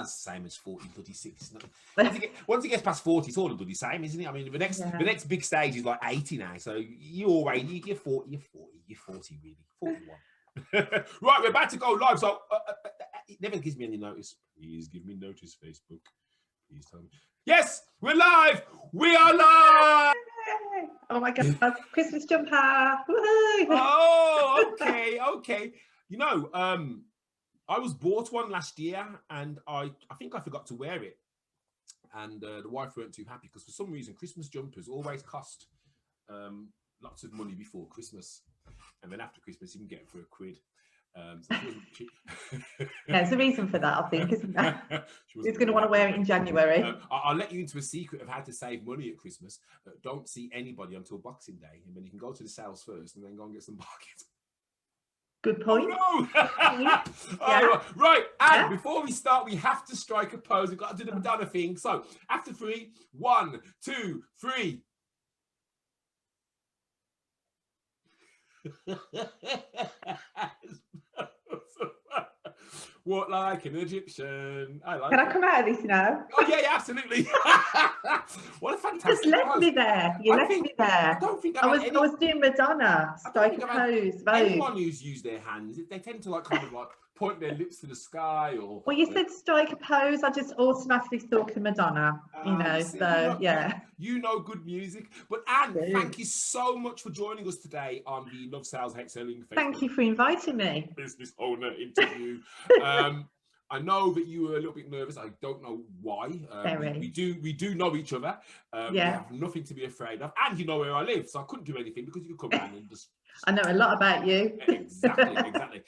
Same as 40, 36. Once it gets past 40, it's all the bloody same, isn't it? I mean, the next big stage is like 80 now. So you're 40, you're 40 really, 41. Right, we're about to go live. So it never gives me any notice. Please give me notice, Facebook. Please tell me. Yes, we're live. We are live. Oh my God, Christmas jumper. Woohoo! Oh, okay. You know, I was bought one last year, and I think I forgot to wear it, and the wife weren't too happy because for some reason Christmas jumpers always cost lots of money before Christmas, and then after Christmas you can get them for £1. So There's a reason for that, I think, isn't there? Who's going to want to wear it in January? I'll let you into a secret of how to save money at Christmas. Don't see anybody until Boxing Day, and then you can go to the sales first and then go and get some bargains. Good point. Oh, no. Yeah. Right, and before we start, we have to strike a pose. We've got to do the Madonna thing. So after 3, 1, 2, 3. Walk like an Egyptian. Can I come out of this now? Oh yeah, absolutely. What a fantastic Just left pose. me there. You left me there. I don't think I was doing Madonna. Strike a pose. Anyone who's used their hands, they tend to kind of point their lips to the sky or. Well, you said strike a pose. I just automatically thought of Madonna. Yeah. You know good music, but Anne, thank you so much for joining us today on the Love Sales Hate Selling Facebook Thank you for inviting me. Business Owner interview. I know that you were a little bit nervous. I don't know why. We do know each other. We have nothing to be afraid of, and you know where I live, so I couldn't do anything because you could come down and just. I know a lot about you. Exactly.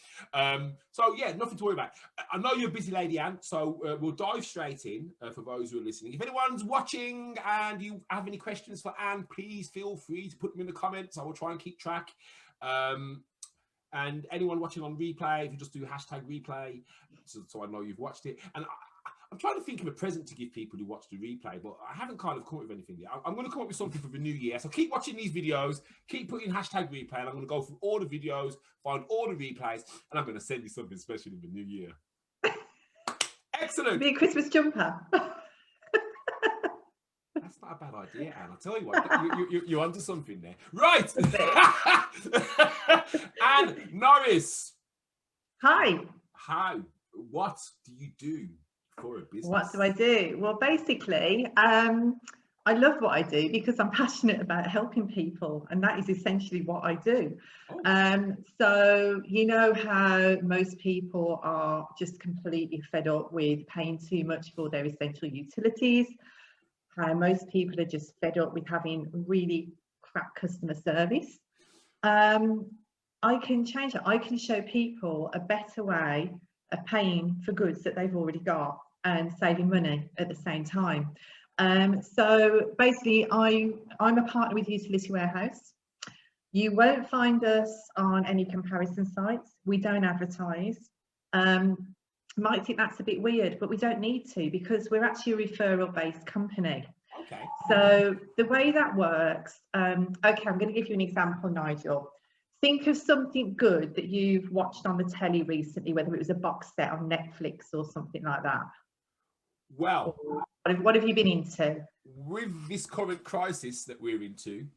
So yeah, nothing to worry about. I know you're a busy lady, Anne, so we'll dive straight in for those who are listening. If anyone's watching and you have any questions for Anne, please feel free to put them in the comments. I will try and keep track. And anyone watching on replay, if you just do #replay, so I know you've watched it. And I'm trying to think of a present to give people who watch the replay, but I haven't kind of come up with anything yet. I'm going to come up with something for the new year. So keep watching these videos, keep putting #replay, and I'm going to go through all the videos, find all the replays, and I'm going to send you something special in the new year. Excellent. Be a Christmas jumper. That's not a bad idea, Anne. I'll tell you what, you're onto something there. Right. Anne, Norris. Hi. What do you do for a business? What do I do? Well, basically, I love what I do because I'm passionate about helping people, and that is essentially what I do. So you know how most people are just completely fed up with paying too much for their essential utilities, how most people are just fed up with having really crap customer service. I can change it. I can show people a better way of paying for goods that they've already got and saving money at the same time. So basically, I'm a partner with Utility Warehouse. You won't find us on any comparison sites. We don't advertise. Might think that's a bit weird, but we don't need to because we're actually a referral-based company. Okay. So the way that works, okay, I'm going to give you an example, Nigel. Think of something good that you've watched on the telly recently, whether it was a box set on Netflix or something like that. Well, what have you been into? With this current crisis that we're into,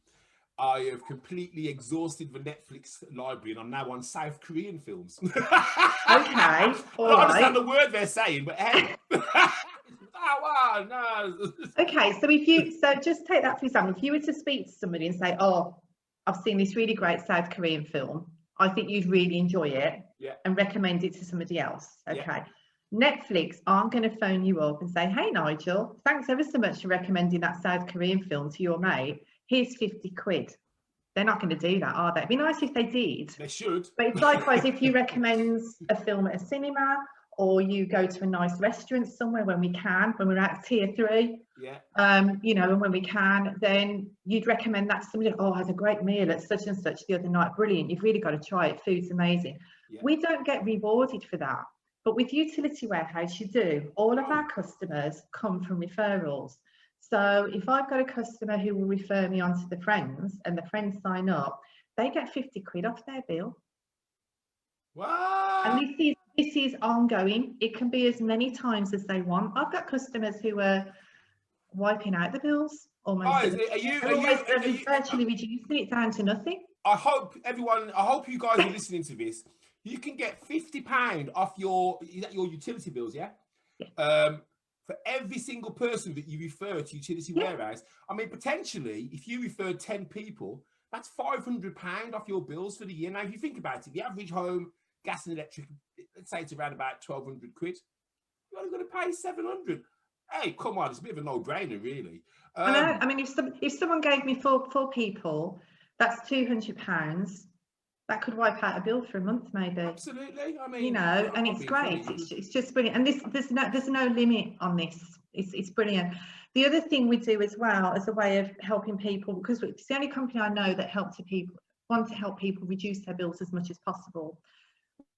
I have completely exhausted the Netflix library, and I'm now on South Korean films. Okay, I don't understand the word they're saying, but hey. Okay, so just take that for example. If you were to speak to somebody and say, "Oh, I've seen this really great South Korean film. I think you'd really enjoy it," and recommend it to somebody else. Okay. Netflix aren't going to phone you up and say, "Hey, Nigel, thanks ever so much for recommending that South Korean film to your mate. Here's 50 quid. They're not going to do that, are they? It'd be nice if they did. They should. But it's likewise if you recommend a film at a cinema, or you go to a nice restaurant somewhere when we're at tier 3, you know, and when we can, then you'd recommend that to somebody. "Oh, I had a great meal at such and such the other night. Brilliant. You've really got to try it. Food's amazing." We don't get rewarded for that. But with Utility Warehouse, you do. All of our customers come from referrals. So if I've got a customer who will refer me on to the friends and the friends sign up, they get 50 quid off their bill. What? And this is This is ongoing. It can be as many times as they want. I've got customers who are wiping out the bills almost. Guys, They're virtually reducing it down to nothing. I hope you guys are listening to this. You can get £50 off your utility bills, yeah? For every single person that you refer to Utility Warehouse. I mean, potentially, if you refer 10 people, that's £500 off your bills for the year. Now, if you think about it, the average home, gas and electric, let's say it's around about 1,200 quid. You're only going to pay 700. Hey, come on, it's a bit of a no-brainer, really. I know. I mean, if someone gave me four people, that's £200. That could wipe out a bill for a month, maybe. Absolutely. I mean, you know, and it's great. It's just brilliant. And there's no limit on this. It's brilliant. The other thing we do as well as a way of helping people, because it's the only company I know that want to help people reduce their bills as much as possible.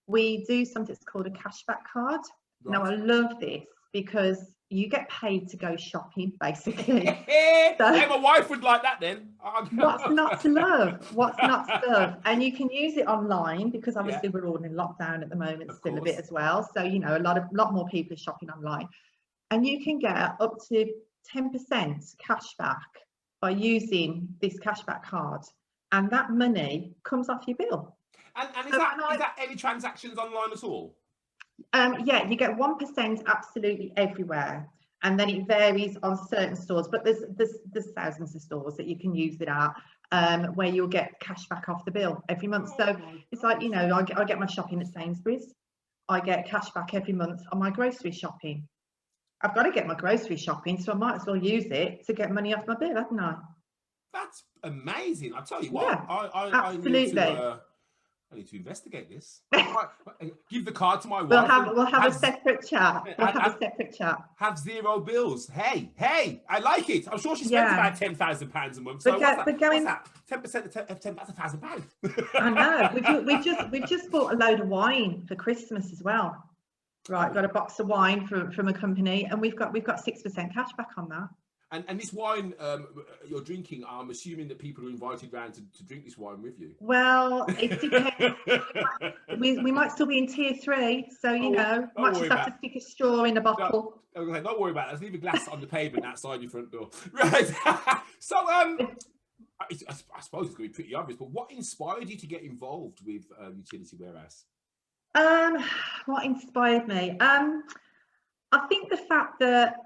We do something that's called a cashback card. Right. Now, I love this because you get paid to go shopping, basically. So, hey, my wife would like that then. What's not to love? What's not to love? And you can use it online because obviously we're all in lockdown at the moment, still a bit as well. So, you know, a lot more people are shopping online. And you can get up to 10% cash back by using this cashback card. And that money comes off your bill. And is that any transactions online at all? Yeah, you get 1% absolutely everywhere, and then it varies on certain stores. But there's thousands of stores that you can use it at, where you'll get cash back off the bill every month. So it's like, you know, I get my shopping at Sainsbury's. I get cash back every month on my grocery shopping. I've got to get my grocery shopping, so I might as well use it to get money off my bill, haven't I? That's amazing. I'll tell you what. Yeah, absolutely. I need to investigate this. Give the card to my wife. We'll have a separate chat. Have zero bills. Hey, I like it. I'm sure she spends about £10,000 a month. So what's that? 10% of 10, that's £1,000. I know. We've just bought a load of wine for Christmas as well. Right, got a box of wine from a company, and we've got 6% cash back on that. And this wine you're drinking, I'm assuming that people are invited round to drink this wine with you. Well, it depends. we might still be in tier 3, so you know, might just have to stick a straw in a bottle. Don't worry about it. Let's leave a glass on the pavement outside your front door. Right. So I suppose it's going to be pretty obvious, but what inspired you to get involved with Utility Warehouse? What inspired me? I think the fact that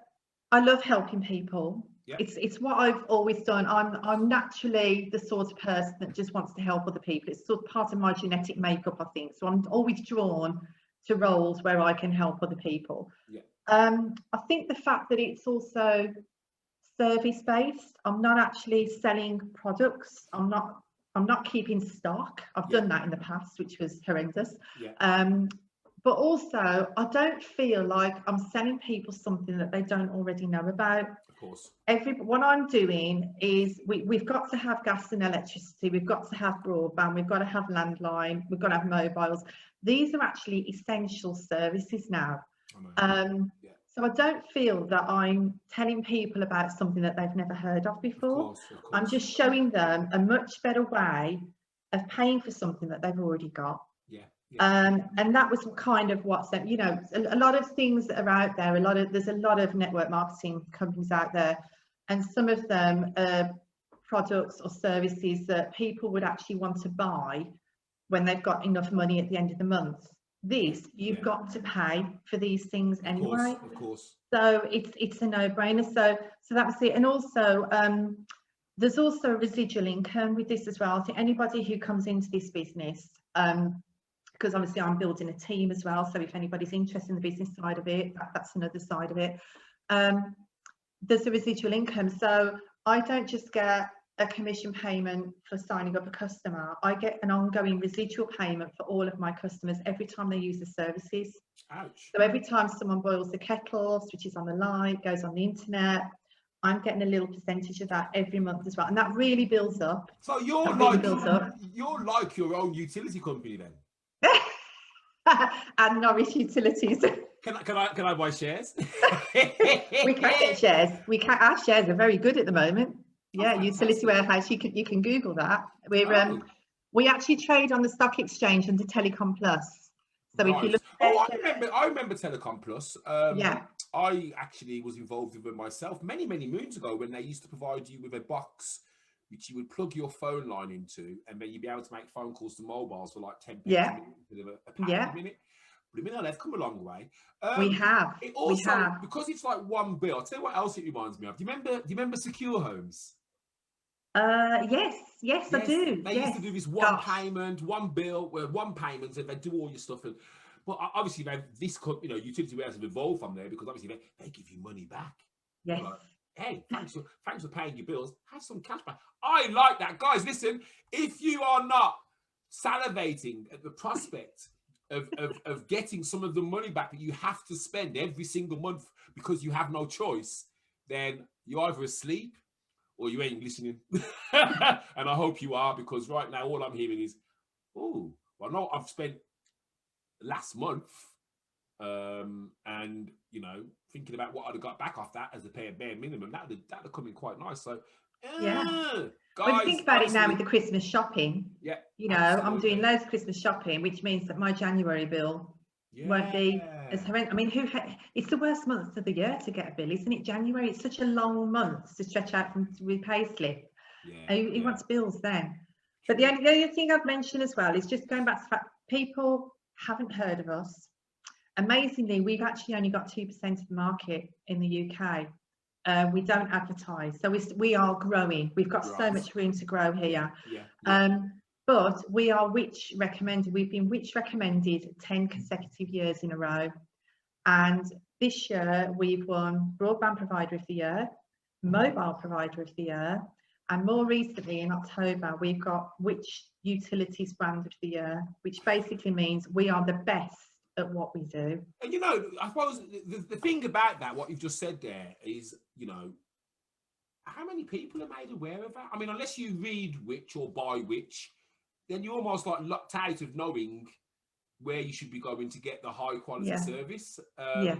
I love helping people. Yeah. It's what I've always done. I'm naturally the sort of person that just wants to help other people. It's sort of part of my genetic makeup, I think. So I'm always drawn to roles where I can help other people. Yeah. I think the fact that it's also service based. I'm not actually selling products. I'm not keeping stock. I've done that in the past, which was horrendous. Yeah. But also, I don't feel like I'm selling people something that they don't already know about. Of course. What I'm doing is we've got to have gas and electricity. We've got to have broadband. We've got to have landline. We've got to have mobiles. These are actually essential services now. So I don't feel that I'm telling people about something that they've never heard of before. Of course. I'm just showing them a much better way of paying for something that they've already got. Yeah. And that was kind of what's, you know, a lot of things that are out there. There's a lot of network marketing companies out there, and some of them are products or services that people would actually want to buy when they've got enough money at the end of the month. You've got to pay for these things anyway. Of course. So it's a no-brainer. So that was it. And also there's also a residual income with this as well. So anybody who comes into this business, because obviously I'm building a team as well, so if anybody's interested in the business side of it, that's another side of it. There's a residual income, so I don't just get a commission payment for signing up a customer. I get an ongoing residual payment for all of my customers every time they use the services. Ouch. So every time someone boils the kettle, switches on the light, goes on the internet, I'm getting a little percentage of that every month as well, and that really builds up. So you're like your own utility company then. And Norris Utilities. Can I buy shares? We can get shares. Our shares are very good at the moment. Yeah, Utility Warehouse. You can Google that. We actually trade on the stock exchange under Telecom Plus. So if you Right. look Oh, at I remember Telecom Plus. yeah, I actually was involved with it myself many, many moons ago when they used to provide you with a box which you would plug your phone line into, and then you'd be able to make phone calls to mobiles for like 10 pence a yeah, minute instead of a pound a yeah, minute. But I mean, they've come a long way. we have, It we also, have. because it's like one bill, I'll tell you what else it reminds me of. Do you remember Secure Homes? Yes, yes, I Yes, do. they used Yes, to do this one gosh, payment, one bill, where one payment, and they do all your stuff. And but obviously, utility warehouse have evolved from there because obviously they give you money back. They're yes, like, hey, thanks for paying your bills. Have some cash back. I like that, guys. Listen, if you are not salivating at the prospect of getting some of the money back that you have to spend every single month because you have no choice, then you're either asleep or you ain't listening. And I hope you are, because right now all I'm hearing is, oh, well, no, I've spent last month, and thinking about what I'd have got back off that as a bare minimum, that'd have come in quite nice. So, yeah. When you think guys, about it now with honestly, the Christmas shopping, yeah, I'm doing absolutely, loads of Christmas shopping, which means that my January bill won't be as yeah, horrendous. I mean, it's the worst month of the year to get a bill, isn't it? January, it's such a long month to stretch out from with pay slip. yeah, Who yeah, wants bills then? But true. the only thing I've mentioned as well is just going back to the fact people haven't heard of us. Amazingly, we've actually only got 2% of the market in the UK. We don't advertise, so we are growing. We've got so Right, much room to grow yeah, here. yeah, yeah. But we are Which recommended. We've been Which recommended 10 consecutive years in a row, and this year we've won Broadband Provider of the Year, Mobile Provider of the Year, and more recently in October we've got Which Utilities Brand of the Year, which basically means we are the best at what we do. And I suppose the thing about that, what you've just said there, is how many people are made aware of that? I mean, unless you read Which or buy Which, then you're almost like locked out of knowing where you should be going to get the high quality Yeah, service. yeah,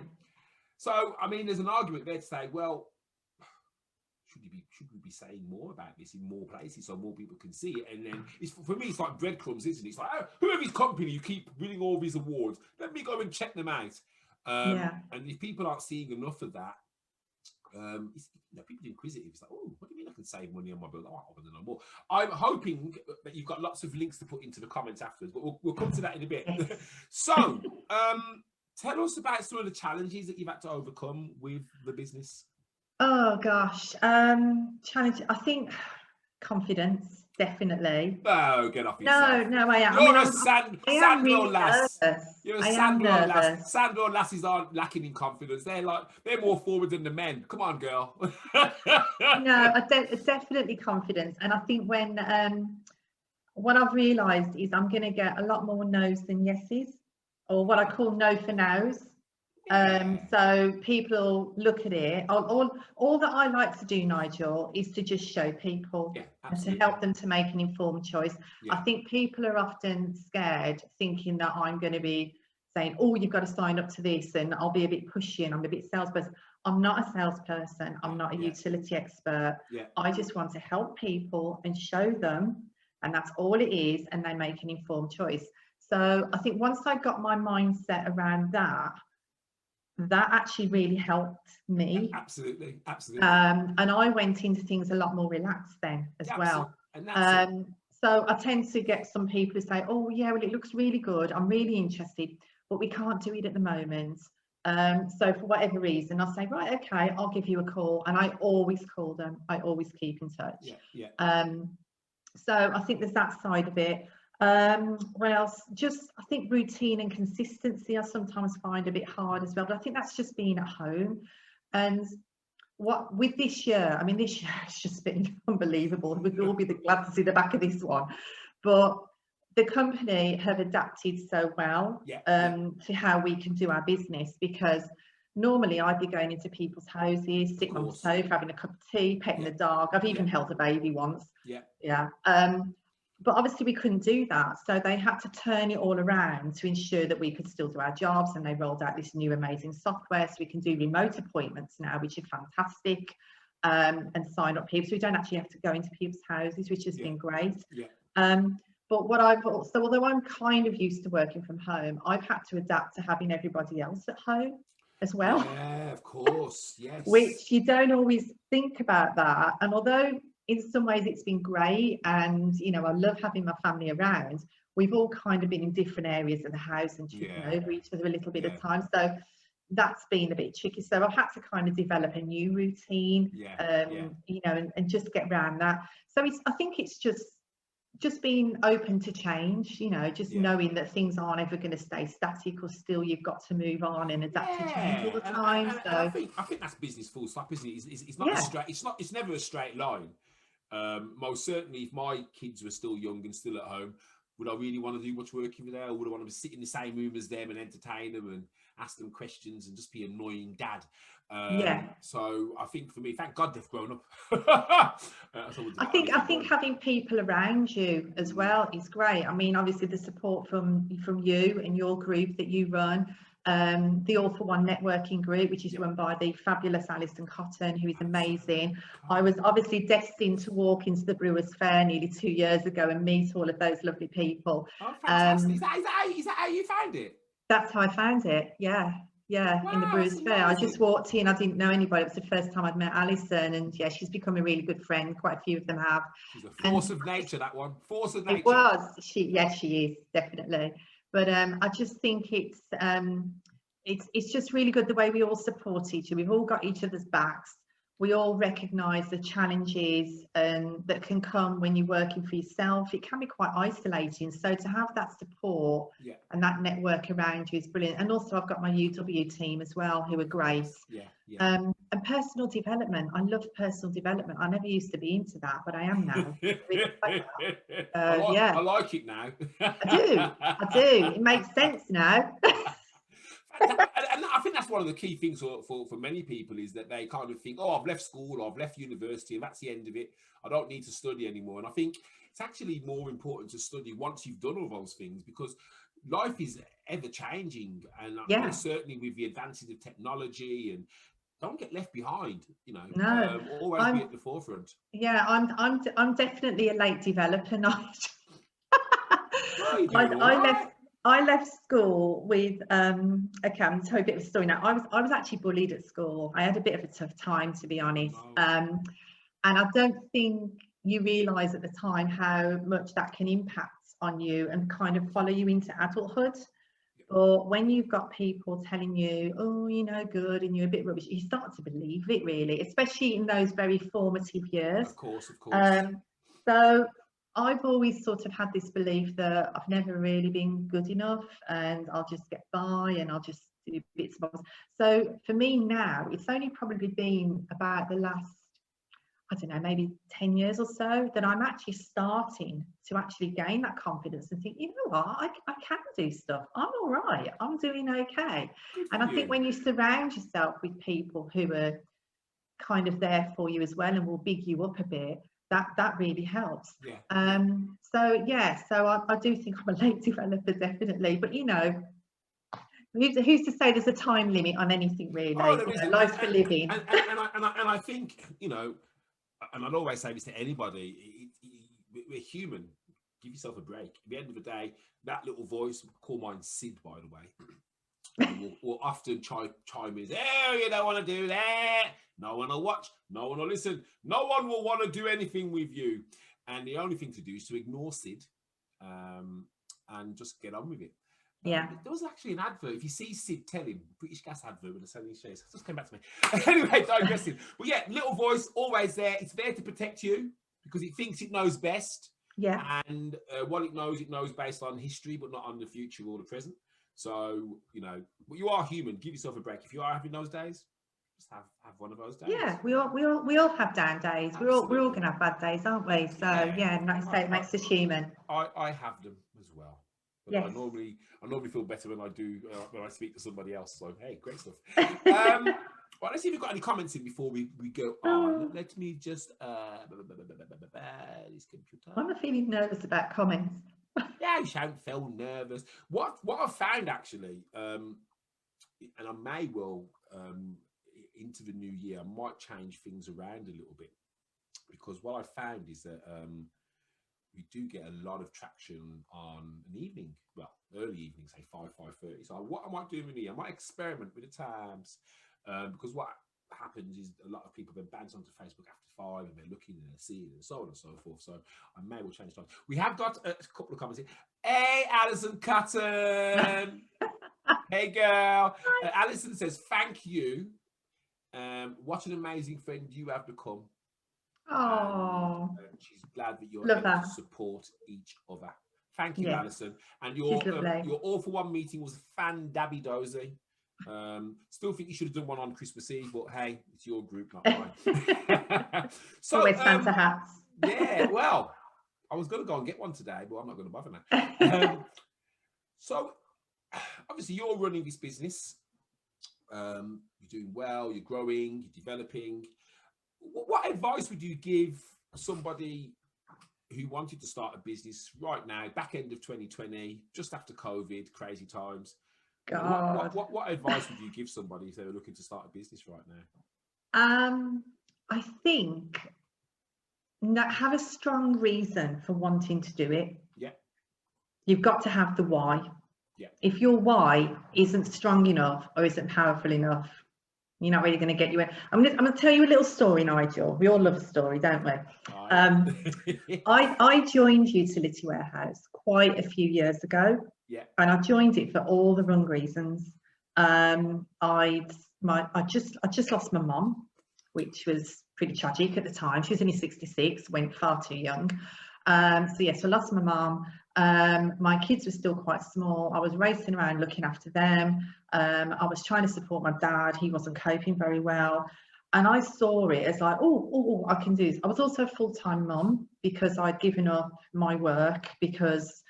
So, I mean, there's an argument there to say, well, should we be saying more about this in more places so more people can see it? And then for me, it's like breadcrumbs, isn't it? It's like, oh, whoever's company you keep winning all these awards, let me go and check them out. yeah. And if people aren't seeing enough of that, people are inquisitive. It's like, oh, what do you mean I can save money on my bill? Oh, I want to know more. I'm hoping that you've got lots of links to put into the comments afterwards, but we'll come to that in a bit. Yes. So, tell us about some of the challenges that you've had to overcome with the business. Oh gosh, challenge. I think confidence, definitely. Oh, get off yourself. No, I am. You're I a mean, I am Sandro really lass. nervous. You're a I am Sandro lass. nervous. Sandro lasses aren't lacking in confidence. They're more forward than the men. Come on, girl. No, definitely confidence. And I think what I've realised is I'm going to get a lot more no's than yeses, or what I call no for no's. So people look at it. All that I like to do, Nigel, is to just show people and to help them to make an informed choice. I think people are often scared, thinking that I'm going to be saying, oh, you've got to sign up to this, and I'll be a bit pushy and I'm a bit salesperson. I'm not a salesperson. I'm not a utility expert. I just want to help people and show them, and that's all it is, and they make an informed choice. So I think once I got my mindset around that actually really helped me. Absolutely. And I went into things a lot more relaxed then as well. And that's so I tend to get some people who say, oh yeah, well, it looks really good, I'm really interested, but we can't do it at the moment. So for whatever reason, I'll say, right, okay, I'll give you a call. And I always call them. I always keep in touch. So I think there's that side of it. What else? Just, I think routine and consistency I sometimes find a bit hard as well, but I think that's just being at home. And what with this year, I mean, this year has just been unbelievable. We'd all be glad to see the back of this one, but the company have adapted so well to how we can do our business, because normally I'd be going into people's houses, sitting on the sofa, having a cup of tea, petting the dog. I've even held a baby once. But obviously we couldn't do that. So they had to turn it all around to ensure that we could still do our jobs. And they rolled out this new amazing software so we can do remote appointments now, which is fantastic, and sign up people. So we don't actually have to go into people's houses, which has been great. But what I've also, although I'm kind of used to working from home, I've had to adapt to having everybody else at home as well, Yeah, of course. Yes. which you don't always think about that. And although in some ways it's been great, and I love having my family around, we've all kind of been in different areas of the house and tripping Yeah. over each other a little bit Yeah. of time. So that's been a bit tricky. So I've had to kind of develop a new routine, Yeah. Yeah. and just get around that. So I think it's just being open to change, just Yeah. knowing that things aren't ever going to stay static, or still you've got to move on and adapt and change all Yeah, the and, time. and So I think that's business full stop, isn't it? It's not a yeah, straight. It's never a straight line. Most certainly, if my kids were still young and still at home, would I really want to do much work over there? Or would I want to sit in the same room as them and entertain them and ask them questions and just be annoying dad? yeah. So I think for me, thank God they've grown up. So we'll I get on think if I I'm think done. having people around you as well is great. I mean, obviously the support from you and your group that you run, the All for One networking group, which is Yeah, run by the fabulous Alison Cotton, who is Alison, amazing. I come. was obviously destined to walk into the Brewers Fair nearly 2 years ago and meet all of those lovely people. Oh, fantastic! Um, Is that how you found it? That's how I found it. Yeah, yeah, in the Wow, that's Brewers Fair. I just amazing. walked in. I didn't know anybody. It was the first time I'd met Alison, and yeah, she's become a really good friend. Quite a few of them have. She's a force And of nature, that one. Force of it nature. was yes, she is definitely. But I just think it's just really good the way we all support each other. We've all got each other's backs. We all recognise the challenges that can come when you're working for yourself. It can be quite isolating. So to have that support Yeah. and that network around you is brilliant. And also I've got my UW team as well, who are great. Yeah, yeah. And personal development. I love personal development. I never used to be into that, but I am now. I Yeah, like it now. I do. I do. It makes sense now. And I think that's one of the key things for many people is that they kind of think, oh, I've left school, I've left university, and that's the end of it. I don't need to study anymore. And I think it's actually more important to study once you've done all those things, because life is ever changing. And Yeah. certainly with the advances of technology, and don't get left behind, No. always be I'm at the forefront. yeah, I'm definitely a late developer, Nigel. Oh, you're doing all right. I left school with okay, I'm tell you a bit of a story now. I was actually bullied at school. I had a bit of a tough time, to be Oh, honest. no. And I don't think you realise at the time how much that can impact on you and kind of follow you into adulthood. But when you've got people telling you, oh, you're no good and you're a bit rubbish, you start to believe it, really, especially in those very formative years. Of course, of course. So I've always sort of had this belief that I've never really been good enough and I'll just get by and I'll just do bits and bobs. So for me now, it's only probably been about the last, I don't know, maybe 10 years or so that I'm actually starting to actually gain that confidence and think, you know what, I can do stuff. I'm all right. I'm doing okay. Good for And I think you. when you surround yourself with people who are kind of there for you as well and will big you up a bit, that really helps. Yeah. So yeah, so I do think I'm a late developer, definitely. But who's to say there's a time limit on anything, Oh, really? there isn't. Life's for living. And I think, and I'd always say this to anybody, we're human. Give yourself a break. At the end of the day, that little voice, call mine Sid, by the way, will often chime in, oh, you don't want to do that. No one will watch. No one will listen. No one will want to do anything with you. And the only thing to do is to ignore Sid and just get on with it. Yeah. There was actually an advert. If you see Sid, tell him, British Gas advert with the selling shares. Just came back to me. Anyway, digressing. But yeah, little voice, always there. It's there to protect you because it thinks it knows best. Yeah. And what it knows based on history, but not on the future or the present. So, but you are human. Give yourself a break. If you are having those days, just have one of those days. Yeah, we all have down days. Absolutely. We're all gonna have bad days, aren't we? So yeah, like I say, it makes us human. I have them as well. But yes. I normally feel better when I do when I speak to somebody else. So hey, great stuff. Well, let's see if we've got any comments in before we go on. Let me just this computer. I'm feeling nervous about comments. Yeah, you shouldn't feel nervous. What I've found actually, and I may well into the new year, I might change things around a little bit, because what I found is that we do get a lot of traction on an evening, well, early evening, say 5:30. So what I might do in here, I might experiment with the times, because what happens is a lot of people then bounce onto Facebook after 5 and they're looking and they're seeing and so on and so forth. So I may well change time. We have got a couple of comments here. Hey, Alison Cotton. Hey, girl. Alison says, thank you. What an amazing friend you have become. Oh, she's glad that you're love able that. to support each other. Thank you, Yeah. Alison. And your all for one meeting was fan-dabby-dozy. Still think you should have done one on Christmas Eve, but hey, it's your group, not mine. So always Santa hats. Yeah, well, I was going to go and get one today, but I'm not going to bother now. So obviously you're running this business. You're doing well, you're growing, you're developing. What advice would you give somebody who wanted to start a business right now, back end of 2020, just after COVID, crazy times? God. What advice would you give somebody if they were looking to start a business right now? I think have a strong reason for wanting to do it. Yeah. You've got to have the why. Yeah. If your why isn't strong enough or isn't powerful enough, you're not really going to get you in. I'm going to tell you a little story, Nigel. We all love a story, don't we? I joined Utility Warehouse quite a few years ago. Yeah. And I joined it for all the wrong reasons. I just lost my mum, which was pretty tragic at the time. She was only 66, went far too young. So yes, I lost my mum. My kids were still quite small. I was racing around looking after them. I was trying to support my dad. He wasn't coping very well. And I saw it as like, oh, I can do this. I was also a full-time mum because I'd given up my work because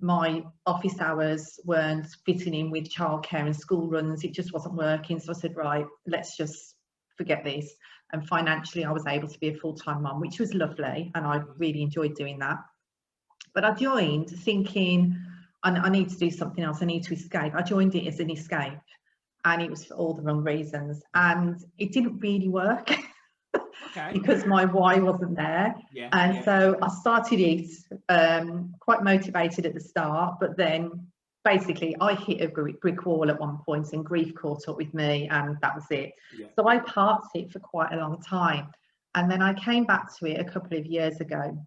my office hours weren't fitting in with childcare and school runs. It just wasn't working. So I said, right, let's just forget this. And financially, I was able to be a full-time mum, which was lovely. And I really enjoyed doing that. But I joined thinking, I need to do something else. I need to escape. I joined it as an escape. And it was for all the wrong reasons. And it didn't really work. Okay. Because my why wasn't there. Yeah, and so I started it quite motivated at the start, but then basically I hit a brick wall at one point and grief caught up with me and that was it. Yeah. So I parked it for quite a long time. And then I came back to it a couple of years ago.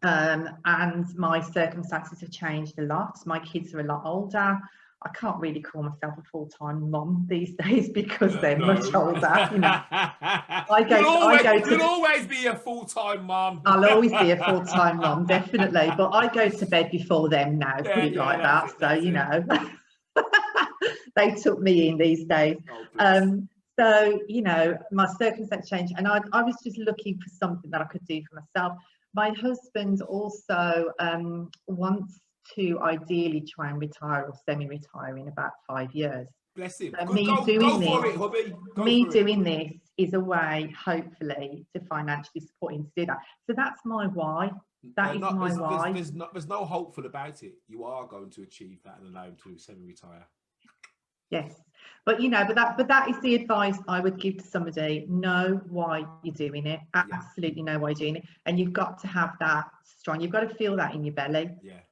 And my circumstances have changed a lot. My kids are a lot older. I can't really call myself a full-time mum these days because they're much older. You know, you'll always be a full-time mum. I'll always be a full-time mum, definitely. But I go to bed before them now, put it like that. So, you know, they took me in these days. So, you know, my circumstances changed and I was just looking for something that I could do for myself. My husband also wants to ideally try and retire or semi-retire in about 5 years. Bless him. Doing this is a way, hopefully, to financially support him to do that. So that's my why. That is my why. There's no hopeful about it. You are going to achieve that and allow him to semi-retire. Yes, but you know, but that is the advice I would give to somebody. Know why you're doing it. Absolutely know why you're doing it, and you've got to have that strong. You've got to feel that in your belly,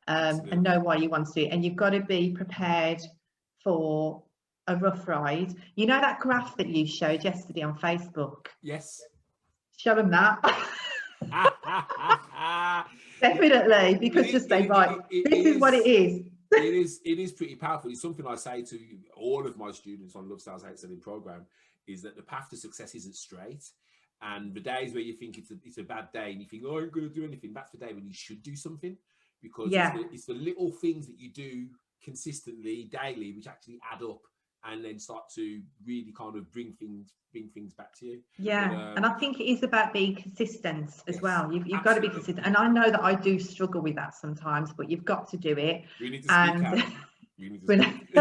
and know why you want to do it. And you've got to be prepared for a rough ride. You know that graph that you showed yesterday on Facebook? Yes. Show them that. Definitely, because just say, right, this is what it is. It is pretty powerful. It's something I say to all of my students on Love Sales Outselling program, is that the path to success isn't straight. And the days where you think it's a bad day and you think, oh, I'm going to do anything, that's the day when you should do something, because it's the little things that you do consistently daily which actually add up and then start to really kind of bring things back to you. And I think it is about being consistent as well. You've got to be consistent, and I know that I do struggle with that sometimes, but you've got to do it. We need to speak out. We need to speak.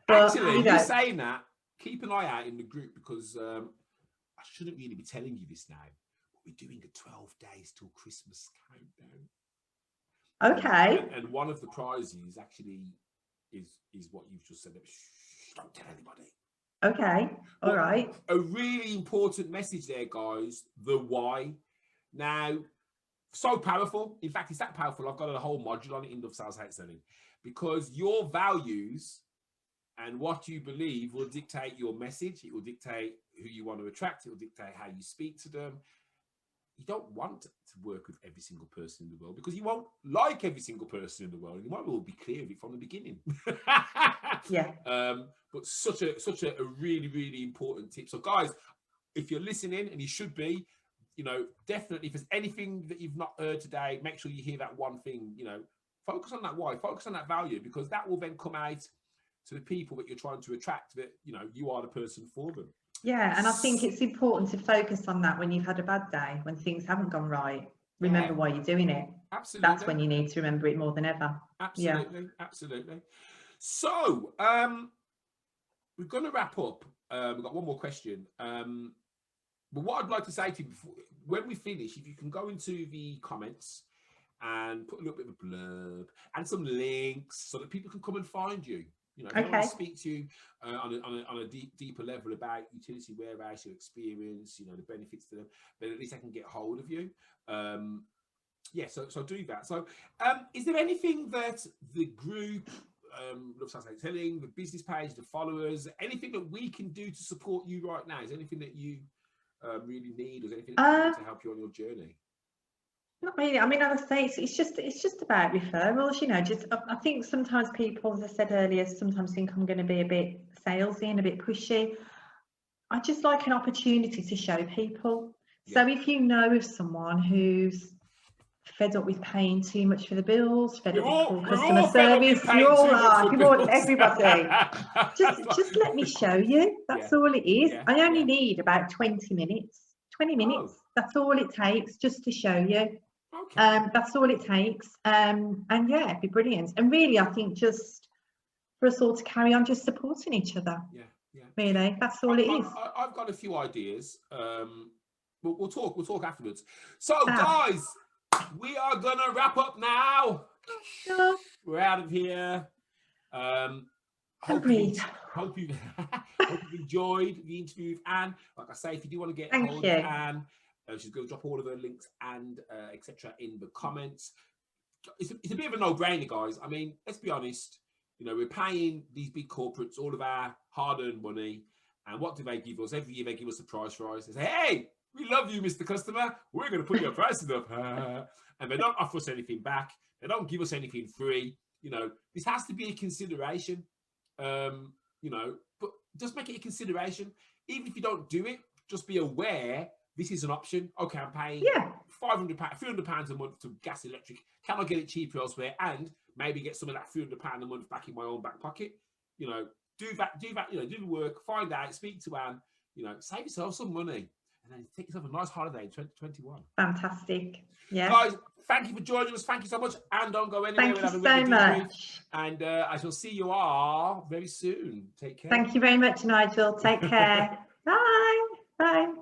Actually, you saying that, keep an eye out in the group, because I shouldn't really be telling you this now, but we're doing a 12 days till Christmas countdown. Okay. And one of the prizes actually is what you've just said. Shh, don't tell anybody. Okay. All right. A really important message there, guys. The why. Now, So powerful. In fact, it's that powerful. I've got a whole module on it in Love Sales Hate Selling, because your values and what you believe will dictate your message. It will dictate who you want to attract. It will dictate how you speak to them. You don't want to work with every single person in the world, because you won't like every single person in the world, and you might well be clear of it from the beginning. Yeah. But such a really, really important tip. So guys, if you're listening, and you should be, you know, definitely, if there's anything that you've not heard today, make sure you hear that one thing. You know, focus on that why, focus on that value, because that will then come out to the people that you're trying to attract, that, you know, you are the person for them. Yeah, and I think it's important to focus on that when you've had a bad day, when things haven't gone right. Remember why you're doing it. Absolutely. That's when you need to remember it more than ever. Absolutely, absolutely. So we're going to wrap up. We've got one more question. But what I'd like to say to you before, when we finish, if you can go into the comments and put a little bit of a blurb and some links so that people can come and find you. You know, if they want to speak to you on a deeper level about utility warehouse, your experience, you know, the benefits to them, then at least I can get hold of you. Yeah, so do that. So is there anything that the group, Love Sales Hate Selling, the business page, the followers, anything that we can do to support you right now? Is there anything that you really need, or is there anything that you need to help you on your journey? Not really. I mean, I would say it's just about referrals, you know. Just I think sometimes people, as I said earlier, sometimes think I'm going to be a bit salesy and a bit pushy. I just like an opportunity to show people. So if you know of someone who's fed up with paying too much for the bills, fed up with poor customer service, you all are, you all, everybody. Just let me show you. That's all it is. I only need about 20 minutes. 20 minutes. That's all it takes, just to show you. That's all it takes. And yeah, it'd be brilliant. And really, I think just for us all to carry on just supporting each other. Yeah. Really, that's all it is. I've got a few ideas. We'll talk afterwards. So guys, we are gonna wrap up now. We're out of here. Hope you've enjoyed the interview with Anne. Like I say, if you do want to get hold of Anne, she's going to drop all of her links and etc. in the comments. It's a bit of a no-brainer, guys. I mean, let's be honest. You know, we're paying these big corporates all of our hard-earned money, and what do they give us? Every year they give us a price rise. They say, "Hey, we love you, Mr. Customer. We're going to put your prices up," and they don't offer us anything back. They don't give us anything free. You know, this has to be a consideration. You know, but just make it a consideration. Even if you don't do it, just be aware this is an option. Okay, I'm paying £500, £300 a month to gas electric. Can I get it cheaper elsewhere? And maybe get some of that £300 a month back in my own back pocket. You know, do that. You know, do the work. Find out. Speak to Anne. You know, save yourself some money, and then take yourself a nice holiday in 2021. Fantastic. Yeah. Guys, thank you for joining us. Thank you so much. And don't go anywhere. Thank you so much. And I shall see you all very soon. Take care. Thank you very much, Nigel. Take care. Bye. Bye.